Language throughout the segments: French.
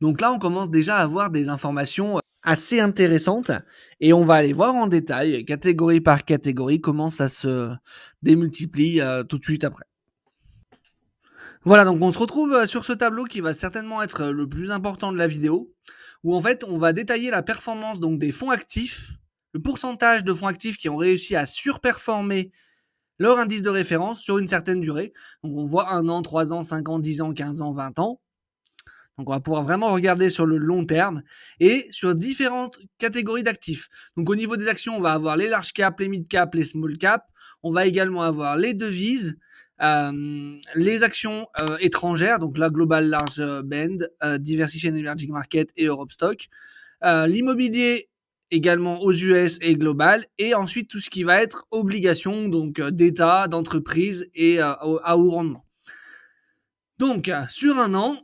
Donc là, on commence déjà à avoir des informations assez intéressantes et on va aller voir en détail, catégorie par catégorie, comment ça se démultiplie tout de suite après. Voilà, donc on se retrouve sur ce tableau qui va certainement être le plus important de la vidéo, où en fait on va détailler la performance donc des fonds actifs, le pourcentage de fonds actifs qui ont réussi à surperformer leur indice de référence sur une certaine durée. Donc on voit 1 an, 3 ans, 5 ans, 10 ans, 15 ans, 20 ans. Donc on va pouvoir vraiment regarder sur le long terme et sur différentes catégories d'actifs. Donc au niveau des actions, on va avoir les large cap, les mid cap, les small cap. On va également avoir les devises, les actions étrangères, donc la Global Large Band, Diversified Emerging Market et Europe Stock. L'immobilier également aux US et global, et ensuite tout ce qui va être obligations, donc d'État, d'entreprise et à haut rendement. Donc sur un an,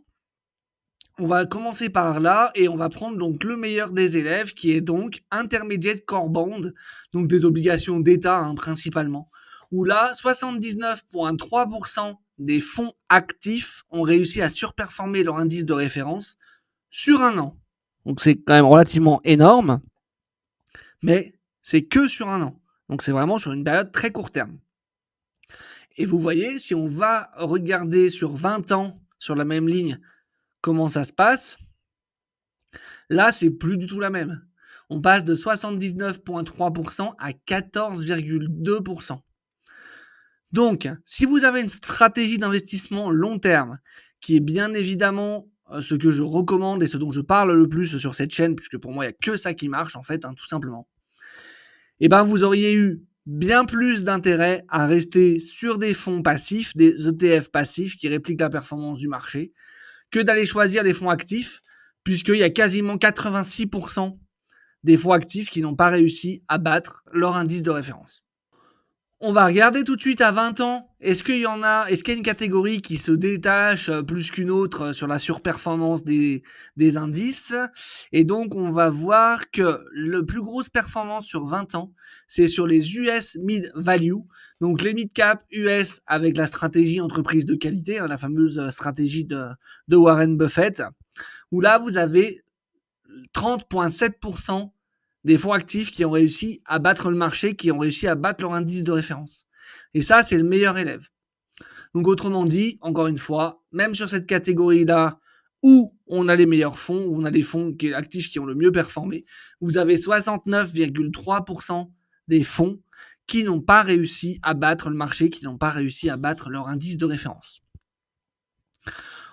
on va commencer par là et on va prendre donc le meilleur des élèves qui est donc Intermediate Core Bond, donc des obligations d'État principalement, où là 79,3% des fonds actifs ont réussi à surperformer leur indice de référence sur un an. Donc c'est quand même relativement énorme, mais c'est que sur un an. Donc c'est vraiment sur une période très court terme. Et vous voyez, si on va regarder sur 20 ans, sur la même ligne, comment ça se passe, là, c'est plus du tout la même. On passe de 79,3% à 14,2%. Donc, si vous avez une stratégie d'investissement long terme, qui est bien évidemment ce que je recommande et ce dont je parle le plus sur cette chaîne, puisque pour moi, il n'y a que ça qui marche, en fait, tout simplement, et ben vous auriez eu bien plus d'intérêt à rester sur des fonds passifs, des ETF passifs qui répliquent la performance du marché, que d'aller choisir des fonds actifs, puisqu'il y a quasiment 86% des fonds actifs qui n'ont pas réussi à battre leur indice de référence. On va regarder tout de suite à 20 ans, est-ce qu'il y a une catégorie qui se détache plus qu'une autre sur la surperformance des indices. Et donc, on va voir que le plus grosse performance sur 20 ans, c'est sur les US Mid Value. Donc, les mid cap US avec la stratégie entreprise de qualité, la fameuse stratégie de Warren Buffett, où là, vous avez 30,7% des fonds actifs qui ont réussi à battre le marché, qui ont réussi à battre leur indice de référence. Et ça, c'est le meilleur élève. Donc autrement dit, encore une fois, même sur cette catégorie-là, où on a les meilleurs fonds, où on a les fonds actifs qui ont le mieux performé, vous avez 69,3% des fonds qui n'ont pas réussi à battre le marché, qui n'ont pas réussi à battre leur indice de référence.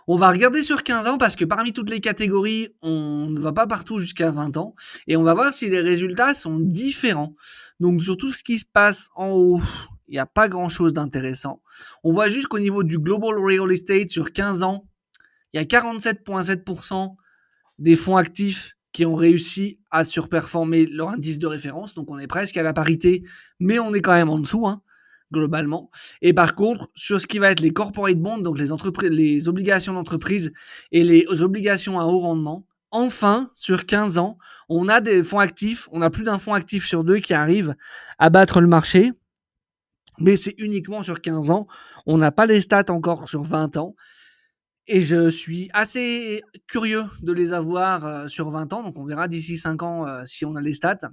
On va regarder sur 15 ans parce que parmi toutes les catégories, on ne va pas partout jusqu'à 20 ans. Et on va voir si les résultats sont différents. Donc sur tout ce qui se passe en haut, il n'y a pas grand-chose d'intéressant. On voit juste qu'au niveau du Global Real Estate sur 15 ans, il y a 47,7% des fonds actifs qui ont réussi à surperformer leur indice de référence. Donc on est presque à la parité, mais on est quand même en dessous, globalement. Et par contre, sur ce qui va être les corporate bonds, donc les obligations d'entreprise et les obligations à haut rendement, enfin, sur 15 ans, on a des fonds actifs, on a plus d'un fonds actif sur deux qui arrive à battre le marché, mais c'est uniquement sur 15 ans. On n'a pas les stats encore sur 20 ans. Et je suis assez curieux de les avoir sur 20 ans, donc on verra d'ici 5 ans si on a les stats,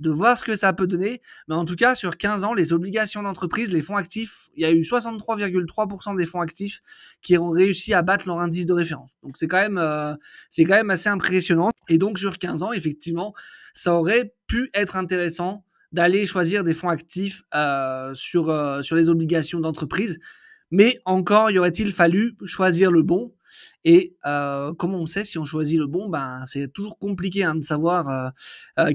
de voir ce que ça peut donner. Mais en tout cas, sur 15 ans, les obligations d'entreprise, les fonds actifs, il y a eu 63,3% des fonds actifs qui ont réussi à battre leur indice de référence. Donc c'est quand même assez impressionnant. Et donc sur 15 ans, effectivement, ça aurait pu être intéressant d'aller choisir des fonds actifs sur les obligations d'entreprise. Mais encore, y aurait-il fallu choisir le bon. Et comment on sait si on choisit le bon, c'est toujours compliqué de savoir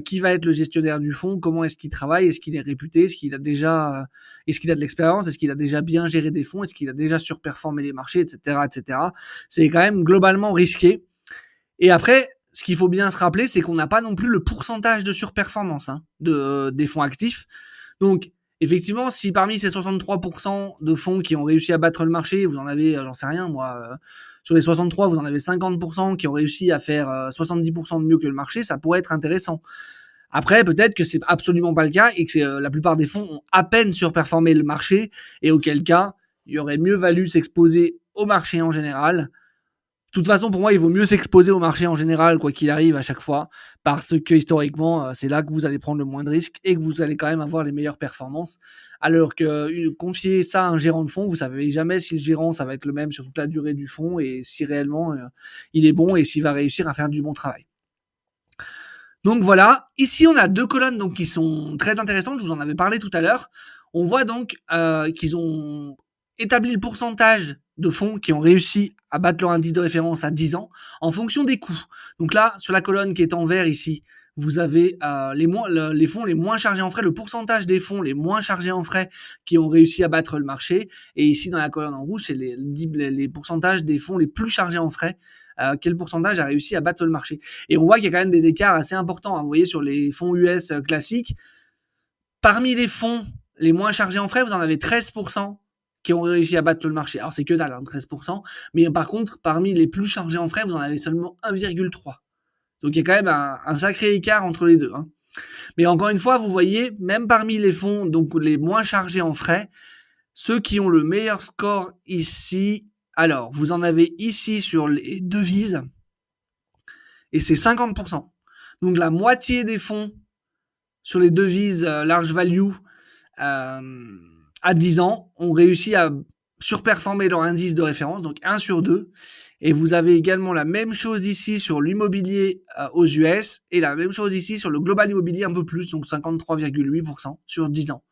qui va être le gestionnaire du fonds, comment est-ce qu'il travaille, est-ce qu'il est réputé, est-ce qu'il a de l'expérience, est-ce qu'il a déjà bien géré des fonds, est-ce qu'il a déjà surperformé les marchés, etc., etc. C'est quand même globalement risqué. Et après, ce qu'il faut bien se rappeler, c'est qu'on n'a pas non plus le pourcentage de surperformance des fonds actifs. Donc, effectivement, si parmi ces 63% de fonds qui ont réussi à battre le marché, vous en avez, j'en sais rien moi, sur les 63, vous en avez 50% qui ont réussi à faire 70% de mieux que le marché, ça pourrait être intéressant. Après, peut-être que c'est absolument pas le cas et que la plupart des fonds ont à peine surperformé le marché, et auquel cas, il y aurait mieux valu s'exposer au marché en général, toute façon, pour moi, il vaut mieux s'exposer au marché en général, quoi qu'il arrive à chaque fois, parce que historiquement, c'est là que vous allez prendre le moins de risques et que vous allez quand même avoir les meilleures performances. Alors que confier ça à un gérant de fonds, vous savez jamais si le gérant, ça va être le même sur toute la durée du fonds et si réellement il est bon et s'il va réussir à faire du bon travail. Donc voilà, ici on a deux colonnes donc qui sont très intéressantes, je vous en avais parlé tout à l'heure. On voit donc qu'ils ont établi le pourcentage de fonds qui ont réussi à battre leur indice de référence à 10 ans en fonction des coûts. Donc là, sur la colonne qui est en vert ici, vous avez les fonds les moins chargés en frais, le pourcentage des fonds les moins chargés en frais qui ont réussi à battre le marché. Et ici, dans la colonne en rouge, c'est les pourcentages des fonds les plus chargés en frais. Quel pourcentage a réussi à battre le marché. Et on voit qu'il y a quand même des écarts assez importants. Hein. Vous voyez, sur les fonds US classiques, parmi les fonds les moins chargés en frais, vous en avez 13% qui ont réussi à battre le marché. Alors, c'est que dalle, hein, 13%. Mais par contre, parmi les plus chargés en frais, vous en avez seulement 1,3%. Donc, il y a quand même un sacré écart entre les deux. Hein. Mais encore une fois, vous voyez, même parmi les fonds donc les moins chargés en frais, ceux qui ont le meilleur score ici, alors, vous en avez ici sur les devises, et c'est 50%. Donc, la moitié des fonds sur les devises large value à 10 ans ont réussi à surperformer leur indice de référence, donc 1 sur 2. Et vous avez également la même chose ici sur l'immobilier aux US et la même chose ici sur le global immobilier un peu plus, donc 53,8% sur 10 ans.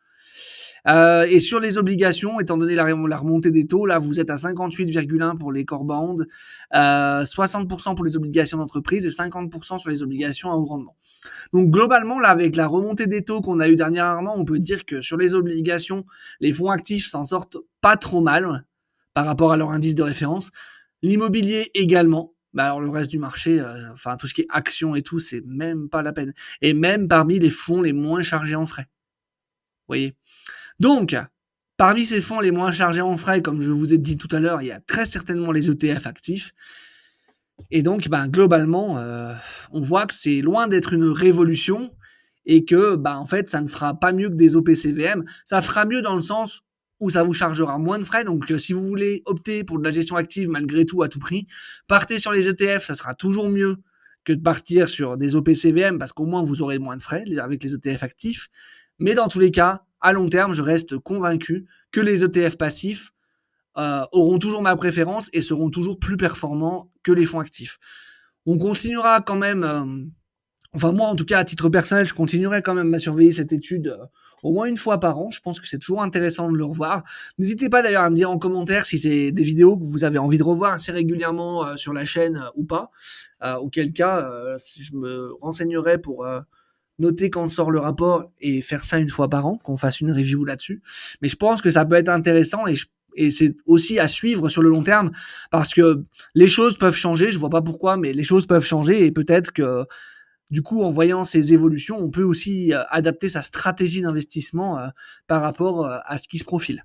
Et sur les obligations, étant donné la remontée des taux, là vous êtes à 58,1 pour les core bonds, 60% pour les obligations d'entreprise et 50% sur les obligations à haut rendement. Donc globalement, là, avec la remontée des taux qu'on a eu dernièrement, on peut dire que sur les obligations, les fonds actifs s'en sortent pas trop mal par rapport à leur indice de référence. L'immobilier également. Bah alors le reste du marché, enfin tout ce qui est actions et tout, c'est même pas la peine. Et même parmi les fonds les moins chargés en frais. Vous voyez. Donc, parmi ces fonds les moins chargés en frais, comme je vous ai dit tout à l'heure, il y a très certainement les ETF actifs. Et donc, globalement, on voit que c'est loin d'être une révolution et que, en fait, ça ne fera pas mieux que des OPCVM. Ça fera mieux dans le sens où ça vous chargera moins de frais. Donc, si vous voulez opter pour de la gestion active malgré tout à tout prix, partez sur les ETF, ça sera toujours mieux que de partir sur des OPCVM parce qu'au moins vous aurez moins de frais avec les ETF actifs. Mais dans tous les cas, à long terme, je reste convaincu que les ETF passifs auront toujours ma préférence et seront toujours plus performants que les fonds actifs. On continuera quand même, enfin moi en tout cas à titre personnel, je continuerai quand même à surveiller cette étude au moins une fois par an. Je pense que c'est toujours intéressant de le revoir. N'hésitez pas d'ailleurs à me dire en commentaire si c'est des vidéos que vous avez envie de revoir assez régulièrement sur la chaîne ou pas. Auquel cas, je me renseignerai pour noter quand sort le rapport et faire ça une fois par an, qu'on fasse une review là-dessus. Mais je pense que ça peut être intéressant et c'est aussi à suivre sur le long terme parce que les choses peuvent changer, je vois pas pourquoi, mais les choses peuvent changer et peut-être que du coup, en voyant ces évolutions, on peut aussi adapter sa stratégie d'investissement par rapport à ce qui se profile.